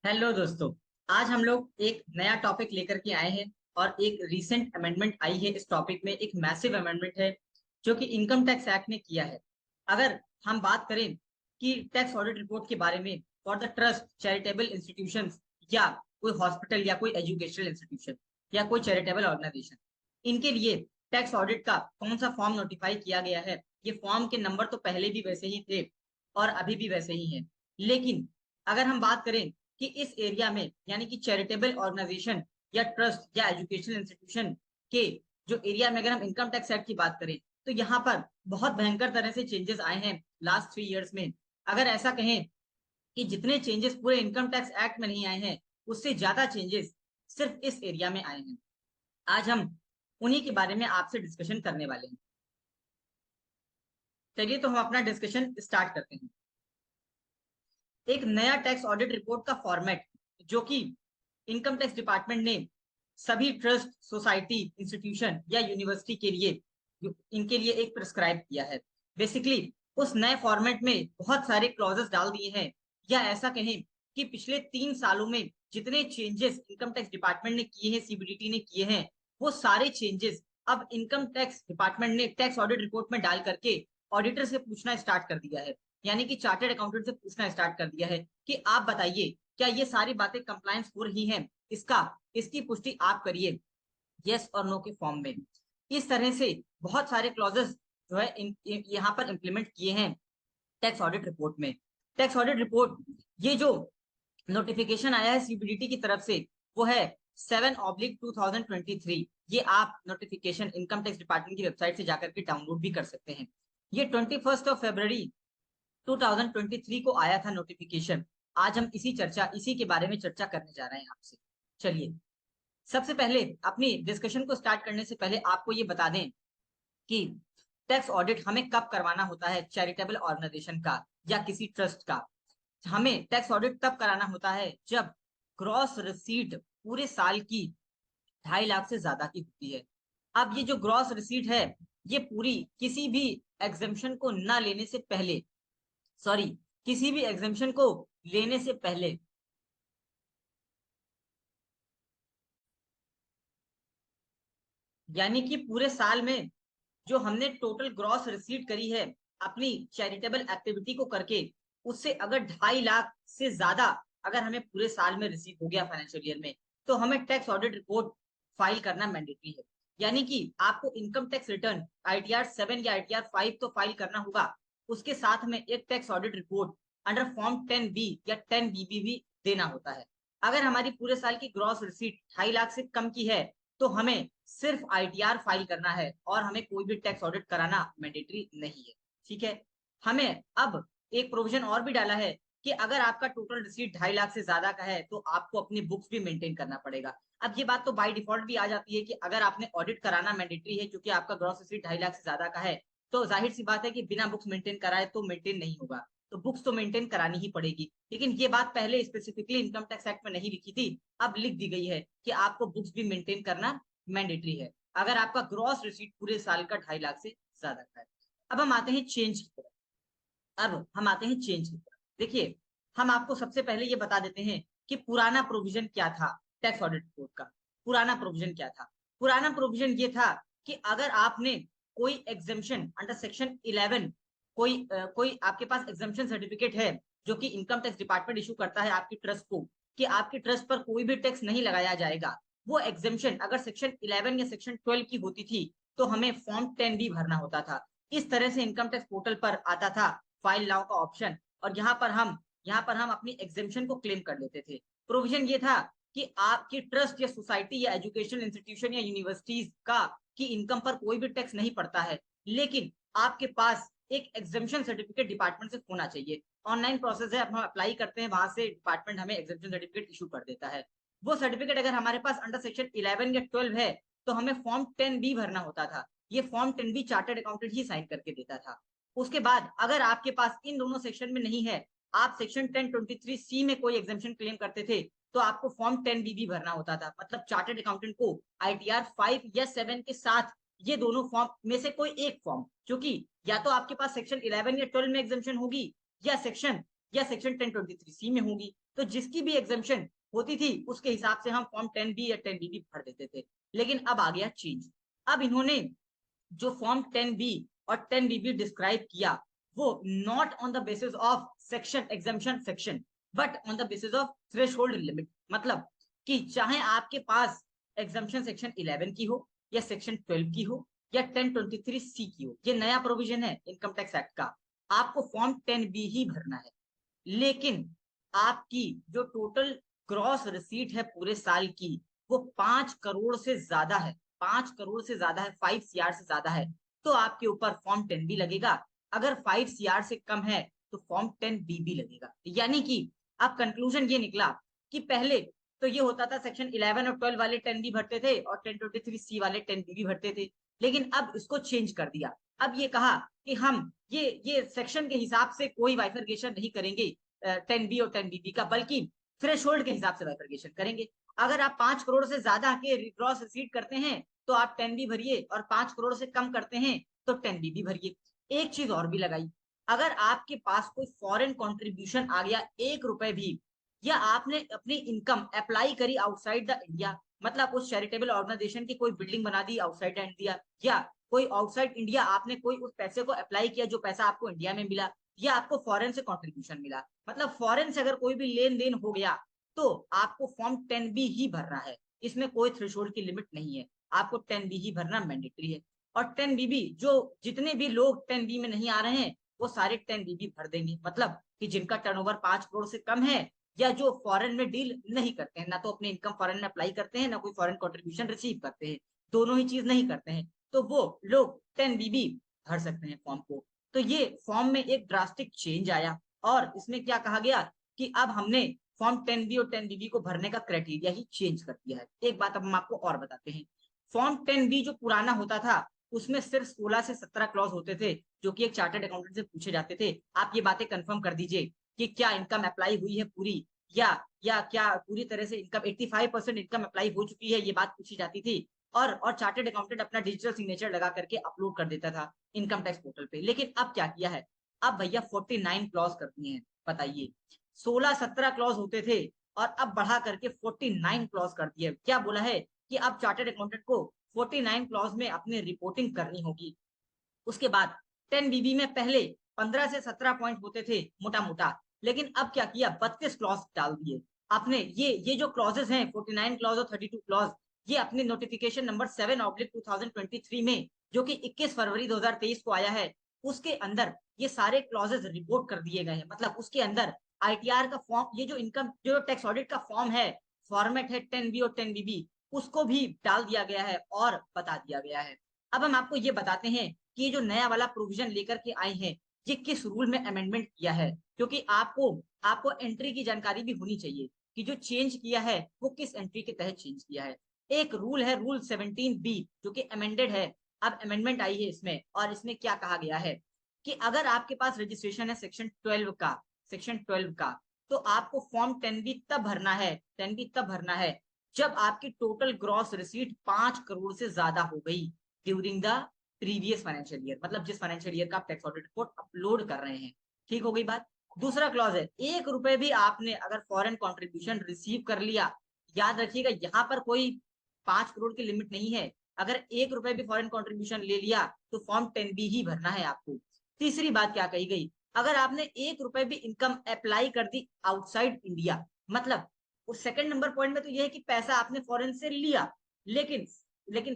Hello दोस्तों। आज हम लोग एक नया टॉपिक लेकर के आए हैं और एक रीसेंट अमेंडमेंट आई है। इस टॉपिक में एक मैसिव अमेंडमेंट है जो कि इनकम टैक्स एक्ट ने किया है। अगर हम बात करें कि टैक्स ऑडिट रिपोर्ट के बारे में for the trust, charitable institutions या कोई हॉस्पिटल या कोई एजुकेशनल इंस्टीट्यूशन या कोई चैरिटेबल ऑर्गेनाइजेशन, इनके लिए टैक्स ऑडिट का कौन सा फॉर्म नोटिफाई किया गया है। ये फॉर्म के नंबर तो पहले भी वैसे ही थे और अभी भी वैसे ही हैं, लेकिन अगर हम बात करें कि इस एरिया में यानी कि चैरिटेबल ऑर्गेनाइजेशन या ट्रस्ट या एजुकेशनल इंस्टीट्यूशन के जो एरिया में अगर हम इनकम टैक्स एक्ट की बात करें तो यहाँ पर बहुत भयंकर तरह से चेंजेस आए हैं लास्ट 3 इयर्स में। अगर ऐसा कहें कि जितने चेंजेस पूरे इनकम टैक्स एक्ट में नहीं आए हैं, उससे ज्यादा चेंजेस सिर्फ इस एरिया में आए हैं। आज हम उन्हीं के बारे में आपसे डिस्कशन करने वाले हैं। चलिए तो हम अपना डिस्कशन स्टार्ट करते हैं। एक नया टैक्स ऑडिट रिपोर्ट का फॉर्मेट जो कि इनकम टैक्स डिपार्टमेंट ने सभी ट्रस्ट, सोसाइटी, इंस्टीट्यूशन या यूनिवर्सिटी के लिए इनके लिए एक प्रिस्क्राइब किया है। बेसिकली उस नए फॉर्मेट में बहुत सारे क्लॉजेस डाल दिए हैं, या ऐसा कहें कि पिछले 3 सालों में जितने चेंजेस इनकम टैक्स डिपार्टमेंट ने किए हैं, सीबीडीटी ने किए हैं, वो सारे चेंजेस अब इनकम टैक्स डिपार्टमेंट ने टैक्स ऑडिट रिपोर्ट में डाल करके ऑडिटर से पूछना स्टार्ट कर दिया है। यानी कि चार्टर्ड अकाउंटेंट से पूछना स्टार्ट कर दिया है कि आप बताइए क्या ये सारी बातें कंप्लायंस हो रही हैं, इसकी पुष्टि आप करिए यस और नो के फॉर्म में। इस तरह से बहुत सारे क्लॉजेस जो है यहाँ पर इंप्लीमेंट किए हैं टैक्स ऑडिट रिपोर्ट में। टैक्स ऑडिट रिपोर्ट, ये जो नोटिफिकेशन आया है सीबीडीटी की तरफ से, वो है 7/2023। ये आप नोटिफिकेशन इनकम टैक्स डिपार्टमेंट की वेबसाइट से जाकर के डाउनलोड भी कर सकते हैं। ये 21 फरवरी 2023 को आया था नोटिफिकेशन। आज हम इसी के बारे में चर्चा करने जा रहे हैं आपसे। चलिए, सबसे पहले अपनी डिस्कशन को स्टार्ट करने से पहले आपको ये बता दें कि टैक्स ऑडिट हमें कब करवाना होता है चैरिटेबल ऑर्गेनाइजेशन का या किसी ट्रस्ट का। हमें टैक्स ऑडिट तब कराना होता है जब ग्रॉस रिसीट पूरे साल की 2.5 लाख से ज्यादा की होती है। अब ये जो ग्रॉस रिसीट है, ये पूरी किसी भी एग्जेम्पशन को ना लेने से पहले, सॉरी, किसी भी एग्जेम्पशन को लेने से पहले यानी कि पूरे साल में जो हमने टोटल ग्रॉस रिसीट करी है अपनी चैरिटेबल एक्टिविटी को करके, उससे अगर 2.5 लाख से ज्यादा अगर हमें पूरे साल में रिसीव हो गया फाइनेंशियल ईयर में, तो हमें टैक्स ऑडिट रिपोर्ट फाइल करना मैंडेटरी है। यानी कि आपको इनकम टैक्स रिटर्न ITR 7 या ITR 5 तो फाइल करना होगा, उसके साथ में एक tax audit report under form 10B या 10BB भी देना होता है। अगर हमारी पूरे साल की ग्रॉस रिसीट 2.5 लाख से कम की है तो हमें सिर्फ ITR फाइल करना है और हमें कोई भी टैक्स ऑडिट कराना मैंडेटरी नहीं है। ठीक है। हमें अब एक प्रोविजन और भी डाला है कि अगर आपका टोटल रिसीट 2.5 लाख से ज्यादा का है तो आपको अपनी बुक्स भी मेंटेन करना पड़ेगा। अब ये बात तो बाय डिफॉल्ट भी आ जाती है कि अगर आपने ऑडिट कराना मैंडेटरी है क्योंकि आपका ग्रॉस रिसीट 2.5 लाख से ज्यादा का है, तो जाहिर सी बात है कि बिना बुक्स मेंटेन कराए तो मेंटेन नहीं होगा, तो बुक्स तो मेंटेन करानी ही पड़ेगी। लेकिन ये बात पहले स्पेसिफिकली इनकम टैक्स एक्ट में नहीं लिखी थी, अब लिख दी गई है कि आपको बुक्स भी मेंटेन करना मैंडेटरी है अगर आपका ग्रॉस रिसीट पूरे साल का 2.5 लाख से ज्यादा का है। अब हम आते हैं चेंज की तरफ। देखिए, हम आपको सबसे पहले ये बता देते हैं कि पुराना प्रोविजन क्या था टैक्स ऑडिट रिपोर्ट का। पुराना प्रोविजन ये था कि अगर आपने कोई एग्जेम्पशन अंडर सेक्शन 11, कोई आपके पास एग्जेम्पशन सर्टिफिकेट है जो कि इनकम टैक्स डिपार्टमेंट इशू करता है आपकी ट्रस्ट को कि आपकी ट्रस्ट पर कोई भी टैक्स नहीं लगाया जाएगा, वो एग्जेम्पशन अगर सेक्शन 11 या सेक्शन 12 की होती थी तो हमें फॉर्म 10B भरना होता था। इस तरह से इनकम टैक्स पोर्टल पर आता था फाइल नाउ का ऑप्शन, और यहाँ पर हम अपनी एग्जेम्पशन को क्लेम कर लेते थे। प्रोविजन ये था कि आपकी ट्रस्ट या सोसाइटी या एजुकेशनल इंस्टीट्यूशन या यूनिवर्सिटीज का की इनकम पर कोई भी टैक्स नहीं पड़ता है, लेकिन आपके पास एक एग्जेम्पशन सर्टिफिकेट डिपार्टमेंट से होना चाहिए। ऑनलाइन प्रोसेस है, अब हम अप्लाई करते हैं, वहां से डिपार्टमेंट हमें एग्जेम्पशन सर्टिफिकेट इशू कर देता है। वो सर्टिफिकेट अगर हमारे पास अंडर सेक्शन 11 या 12 है तो हमें फॉर्म 10B भरना होता था। ये फॉर्म 10B चार्टर्ड अकाउंटेंट ही साइन करके देता था। उसके बाद अगर आपके पास इन दोनों सेक्शन में नहीं है, आप सेक्शन 1023C में कोई एग्जेम्पशन क्लेम करते थे, तो आपको फॉर्म 10BB भरना होता था। मतलब चार्टर्ड अकाउंटेंट को ITR 5 या 7 के साथ ये दोनों फॉर्म में से कोई एक फॉर्म, क्योंकि या तो आपके पास सेक्शन 11 या 12 में एग्जेम्पशन होगी या सेक्शन या सेक्शन 1023C में होगी। तो जिसकी भी एग्जाम्पशन होती थी उसके हिसाब से हम फॉर्म 10B या 10BB भर देते थे। लेकिन अब आ गया चेंज। अब इन्होंने जो फॉर्म 10B और 10BB डिस्क्राइब किया वो not on the basis of section exemption section but on the basis of threshold limit. मतलब कि चाहे आपके पास एग्जाम्पशन सेक्शन 11 की हो या सेक्शन 12 की हो या 1023C की हो, ये नया प्रोविजन है इनकम टैक्स एक्ट का, आपको फॉर्म 10B ही भरना है। लेकिन आपकी जो टोटल ग्रॉस रिसीट है पूरे साल की वो 5 करोड़ से ज्यादा है, 5 करोड़ से ज्यादा है, 5 CR से ज्यादा है, तो आपके ऊपर फॉर्म 10B लगेगा। अगर 5 CR से कम है तो फॉर्म 10BB लगेगा। यानी कि अब कंक्लूजन ये निकला कि पहले तो ये होता था सेक्शन 11 और 12 वाले 10B भरते थे और 1023C वाले 10BB भरते थे। लेकिन अब इसको चेंज कर दिया। अब ये कहा कि हम ये सेक्शन के हिसाब से कोई बाइफरकेशन नहीं करेंगे 10B और 10BB का, बल्कि थ्रेशोल्ड के हिसाब से बाइफरकेशन करेंगे। अगर आप 5 करोड़ से ज्यादा के ग्रॉस रिसीट करते हैं तो आप 10B भरिए और 5 करोड़ से कम करते हैं तो 10BB भरिए। एक चीज और भी लगाई, अगर आपके पास कोई फॉरेन कंट्रीब्यूशन आ गया 1 रुपए भी, या आपने अपनी इनकम अप्लाई करी आउटसाइड द इंडिया, मतलब उस चैरिटेबल ऑर्गेनाइजेशन की कोई बिल्डिंग बना दी आउटसाइड द इंडिया, या कोई आउटसाइड इंडिया आपने कोई उस पैसे को अप्लाई किया जो पैसा आपको इंडिया में मिला, या आपको फॉरेन से कंट्रीब्यूशन मिला, मतलब फॉरेन से अगर कोई भी लेन देन हो गया तो आपको फॉर्म 10B ही भरना है। इसमें कोई थ्रेशोल्ड की लिमिट नहीं है, आपको 10B ही भरना मैंडेटरी है। और 10BB जो जितने भी लोग 10B में नहीं आ रहे हैं वो सारे 10BB भर देंगे। मतलब कि जिनका टर्नओवर 5 करोड़ से कम है या जो फॉरेन में डील नहीं करते हैं, ना तो अपनी इनकम फॉरेन में अप्लाई करते हैं ना कोई फॉरेन कंट्रीब्यूशन रिसीव करते हैं, दोनों ही चीज नहीं करते हैं, तो वो लोग 10BB भर सकते हैं फॉर्म को। तो ये फॉर्म में एक ड्रास्टिक चेंज आया और इसमें क्या कहा गया कि अब हमने फॉर्म 10B और 10BB को भरने का क्राइटेरिया ही चेंज कर दिया है। एक बात अब हम आपको और बताते हैं, फॉर्म 10B जो पुराना होता था उसमें सिर्फ 16 से 17 क्लॉज होते थे जो कि एक चार्टर्ड अकाउंटेंट से पूछे जाते थे। आप ये बातें कंफर्म कर दीजिए कि क्या इनकम अप्लाई हुई है पूरी, या क्या पूरी तरह से इनकम 85% इनकम अप्लाई हो चुकी है, ये बात पूछी जाती थी। और चार्टर्ड अकाउंटेंट अपना डिजिटल सिग्नेचर लगा करके अपलोड कर देता था इनकम टैक्स पोर्टल पे। लेकिन अब क्या किया है, अब भैया 49 क्लॉज कर दिए हैं। बताइए, 16-17 क्लॉज होते थे और अब बढ़ा करके 49 क्लॉज कर दिए। क्या बोला है कि अब चार्टर्ड अकाउंटेंट को 49 क्लॉज में अपनी रिपोर्टिंग करनी होगी। उसके बाद 10BB में पहले 15 से 17 पॉइंट होते थे मोटा मोटा, लेकिन अब क्या किया, 32 क्लॉज डाल दिए आपने। ये जो क्लॉजेस हैं 49 क्लॉज और 32 क्लॉज, ये अपने नोटिफिकेशन नंबर 7/2023 में जो कि 21 फरवरी 2023 को आया है उसके अंदर ये सारे क्लॉजेस रिपोर्ट कर दिए गए हैं। मतलब उसके अंदर ITR का फॉर्म, ये जो इनकम जो टैक्स ऑडिट का फॉर्म है, फॉर्मेट है 10B और 10BB, उसको भी डाल दिया गया है और बता दिया गया है। अब हम आपको ये बताते हैं कि ये जो नया वाला प्रोविजन लेकर के आए हैं ये किस रूल में अमेंडमेंट किया है, क्योंकि आपको एंट्री की जानकारी भी होनी चाहिए कि जो चेंज किया है वो किस एंट्री के तहत चेंज किया है। एक रूल है रूल 17B जो कि अमेंडेड है, अब अमेंडमेंट आई है इसमें। और इसमें क्या कहा गया है कि अगर आपके पास रजिस्ट्रेशन है सेक्शन 12 का तो आपको फॉर्म 10B तब भरना है, 10B तब भरना है जब आपकी टोटल ग्रॉस रिसीट 5 करोड़ से ज्यादा हो गई during the previous financial year, मतलब जिस फाइनेंशियल ईयर का आप टैक्स ऑडिट रिपोर्ट अपलोड कर रहे हैं। ठीक हो गई बात। दूसरा क्लॉज है, 1 रुपए भी आपने अगर फॉरेन कंट्रीब्यूशन रिसीव कर लिया, याद रखिएगा यहाँ पर कोई 5 करोड़ की लिमिट नहीं है, अगर 1 रुपए भी फॉरेन कंट्रीब्यूशन ले लिया तो फॉर्म 10B ही भरना है आपको। तीसरी बात क्या कही गई, अगर आपने 1 रुपए भी इनकम अप्लाई कर दी आउटसाइड इंडिया, मतलब उस सेकंड नंबर पॉइंट में तो यह है कि पैसा आपने फॉरेन से लिया, लेकिन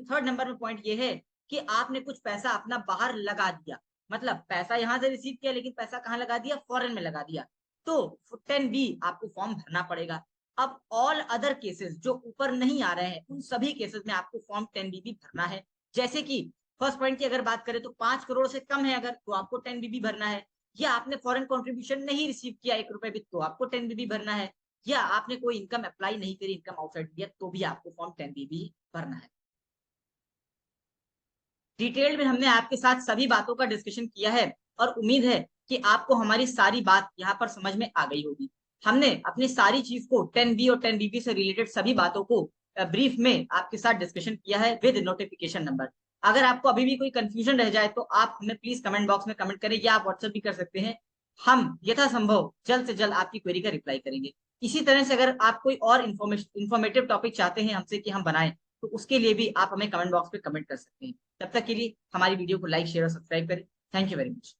थर्ड नंबर में पॉइंट ये है कि आपने कुछ पैसा अपना बाहर लगा दिया, मतलब पैसा यहां से रिसीव किया लेकिन पैसा कहां लगा दिया, फॉरेन में लगा दिया, तो 10B आपको फॉर्म भरना पड़ेगा। अब ऑल अदर केसेस जो ऊपर नहीं आ रहे हैं उन सभी केसेस में आपको फॉर्म 10B भी भरना है। जैसे कि फर्स्ट पॉइंट की अगर बात करें तो 5 करोड़ से कम है अगर तो आपको 10B भरना है, या आपने फॉरेन कंट्रीब्यूशन नहीं रिसीव किया 1 रुपए भी तो आपको 10B भरना है, या आपने कोई इनकम अप्लाई नहीं करी इनकम आउटसाइड इंडिया तो भी आपको फॉर्म 10B भरना है। डिटेल में हमने आपके साथ सभी बातों का डिस्कशन किया है और उम्मीद है कि आपको हमारी सारी बात यहाँ पर समझ में आ गई होगी। हमने अपनी सारी चीज को 10B और 10BB से रिलेटेड सभी बातों को ब्रीफ में आपके साथ डिस्कशन किया है विद नोटिफिकेशन नंबर। अगर आपको अभी भी कोई कंफ्यूजन रह जाए तो आप हमें प्लीज कमेंट बॉक्स में कमेंट करें या आप व्हाट्सएप भी कर सकते हैं। हम यथासंभव जल्द से जल्द आपकी क्वेरी का रिप्लाई करेंगे। इसी तरह से अगर आप कोई और इंफॉर्मेटिव टॉपिक चाहते हैं हमसे कि हम बनाएं, तो उसके लिए भी आप हमें कमेंट बॉक्स पे कमेंट कर सकते हैं। तब तक के लिए हमारी वीडियो को लाइक, शेयर और सब्सक्राइब करें। Thank you very much.